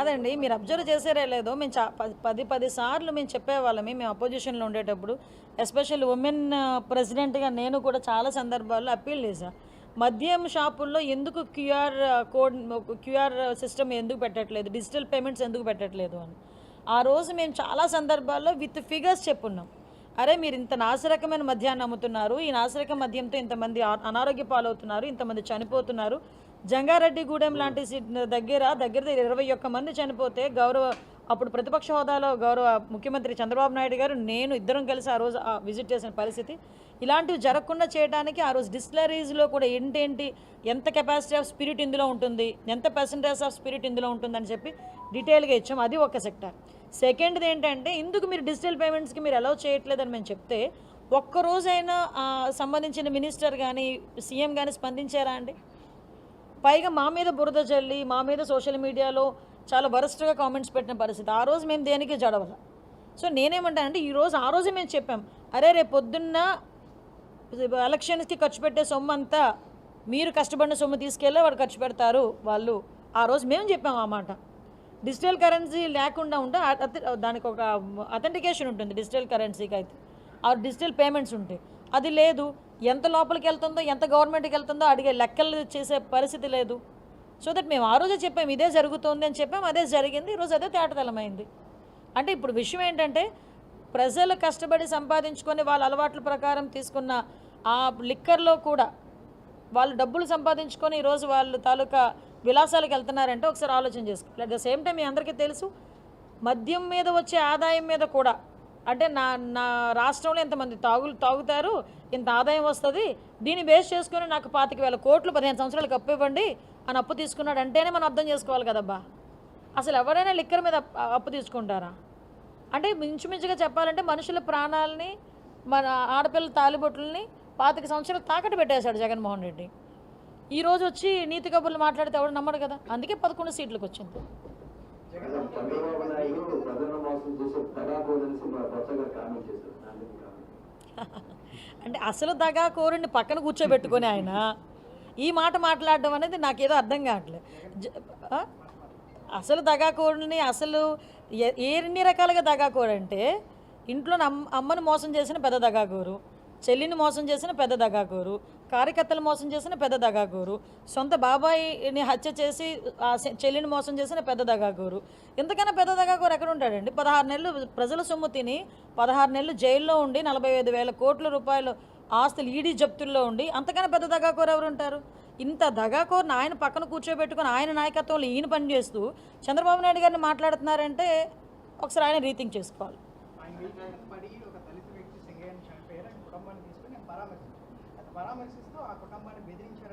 అదండి మీరు అబ్జర్వ్ చేసారే లేదో మేము 10 సార్లు మేము చెప్పేవాళ్ళమే మేము అపోజిషన్లో ఉండేటప్పుడు ఎస్పెషల్లీ ఉమెన్ ప్రెసిడెంట్గా నేను కూడా చాలా సందర్భాల్లో అప్పీల్ చేశాను. మద్యం షాపుల్లో ఎందుకు క్యూఆర్ సిస్టమ్ ఎందుకు పెట్టట్లేదు, డిజిటల్ పేమెంట్స్ ఎందుకు పెట్టట్లేదు అని ఆ రోజు మేము చాలా సందర్భాల్లో విత్ ఫిగర్స్ చెప్పున్నాం. అరే మీరు ఇంత నాసిరకమైన మద్యాన్ని అమ్ముతున్నారు, ఈ నాసిరక మద్యంతో ఇంతమంది అనారోగ్య పాలవుతున్నారు, ఇంతమంది చనిపోతున్నారు. జంగారెడ్డిగూడెం లాంటి దగ్గర 21 మంది చనిపోతే అప్పుడు ప్రతిపక్ష హోదాలో గౌరవ ముఖ్యమంత్రి చంద్రబాబు నాయుడు గారు నేను ఇద్దరం కలిసి ఆ రోజు విజిట్ చేసిన పరిస్థితి. ఇలాంటివి జరగకుండా చేయడానికి ఆ రోజు డిస్టిలరీస్లో కూడా ఎంత కెపాసిటీ ఆఫ్ స్పిరిట్ ఇందులో ఉంటుంది, ఎంత పర్సంటేజ్ ఆఫ్ స్పిరిట్ ఇందులో ఉంటుందని చెప్పి డీటెయిల్గా ఇచ్చాం. అది ఒక సెక్టర్. సెకండ్ది ఏంటంటే ఇందుకు మీరు డిజిటల్ పేమెంట్స్కి మీరు అలౌ చేయట్లేదని మేము చెప్తే ఒక్కరోజైనా సంబంధించిన మినిస్టర్ కానీ సీఎం కానీ స్పందించారా అండి? పైగా మా మీద బురద జల్లి మా మీద సోషల్ మీడియాలో చాలా వరస్ట్గా కామెంట్స్ పెట్టిన పరిస్థితి. ఆ రోజు మేము దేనికి జడవల. సో నేనేమంటానంటే ఈరోజు ఆ రోజు మేము చెప్పాం, అరే రేపు పొద్దున్న ఎలక్షన్స్కి ఖర్చు పెట్టే సొమ్ము అంతా మీరు కష్టపడిన సొమ్ము తీసుకెళ్ళి వాడు ఖర్చు పెడతారు వాళ్ళు. ఆ రోజు మేము చెప్పాం ఆ మాట. డిజిటల్ కరెన్సీ లేకుండా ఉంటే దానికి ఒక అథెంటికేషన్ ఉంటుంది డిజిటల్ కరెన్సీకి అయితే, ఆ డిజిటల్ పేమెంట్స్ ఉంటాయి. అది లేదు. ఎంత లోపలికి వెళ్తుందో ఎంత గవర్నమెంట్కి వెళ్తుందో అడిగే లెక్కలు చేసే పరిస్థితి లేదు. సో దట్ మేము ఆ రోజే చెప్పాము ఇదే జరుగుతుంది అని చెప్పాము, అదే జరిగింది. ఈరోజు అదే తేటతెల్లమైంది. అంటే ఇప్పుడు విషయం ఏంటంటే ప్రజలు కష్టపడి సంపాదించుకొని వాళ్ళ అలవాట్ల ప్రకారం తీసుకున్న ఆ లిక్కర్లో కూడా వాళ్ళు డబ్బులు సంపాదించుకొని ఈరోజు వాళ్ళు తాలూకా విలాసాలకు వెళ్తున్నారంటే ఒకసారి ఆలోచన చేసుకోవాలి. అట్ ద సేమ్ టైం మీ అందరికీ తెలుసు మద్యం మీద వచ్చే ఆదాయం మీద కూడా అంటే నా రాష్ట్రంలో ఎంతమంది తాగుతారు, ఇంత ఆదాయం వస్తుంది, దీన్ని బేస్ చేసుకుని నాకు 25,000 కోట్లు 15 సంవత్సరాలకు అప్పు ఇవ్వండి అని అప్పు తీసుకున్నాడు అంటేనే మనం అర్థం చేసుకోవాలి కదబ్బా. అసలు ఎవరైనా లిక్కర్ మీద అప్పు తీసుకుంటారా? అంటే మించుమించుగా చెప్పాలంటే మనుషుల ప్రాణాలని మన ఆడపిల్లల తాలిబొట్లని 25 సంవత్సరాలు తాకట్టు పెట్టేశాడు జగన్మోహన్ రెడ్డి. ఈరోజు వచ్చి నీతి కబుర్లు మాట్లాడితే ఎవరు నమ్మడు కదా. అందుకే 11 సీట్లకు వచ్చింది. అంటే అసలు దగా కోరుని పక్కన కూర్చోబెట్టుకొని ఆయన ఈ మాట మాట్లాడడం అనేది నాకేదో అర్థం కావట్లేదు. అసలు దగాకోరుని అసలు ఎన్ని రకాలుగా దగాకోరు అంటే ఇంట్లో అమ్మని మోసం చేసిన పెద్ద దగాకోరు, చెల్లిని మోసం చేసిన పెద్ద దగాకోరు, కార్యకర్తలు మోసం చేసిన పెద్ద దగాకోరు, సొంత బాబాయిని హత్య చేసి ఆ చెల్లిని మోసం చేసిన పెద్ద దగాకోరు. ఇంతకన్నా పెద్ద దగాకోరు ఎక్కడ ఉంటాడండి? 16 నెలలు ప్రజల సొమ్ము తిని 16 నెలలు జైల్లో ఉండి 45,000 కోట్ల రూపాయలు ఆస్తులు ఈడీ జప్తుల్లో ఉండి అంతకన్నా పెద్ద దగాకోరు ఎవరు ఉంటారు? ఇంత దగాకోరుని ఆయన పక్కన కూర్చోబెట్టుకుని ఆయన నాయకత్వంలో ఈయన పనిచేస్తూ చంద్రబాబు నాయుడు గారిని మాట్లాడుతున్నారంటే ఒకసారి ఆయన రీథింక్ చేసుకోవాలి. పరామర్శిస్తూ ఆ కుటుంబాన్ని బెదిరించారు.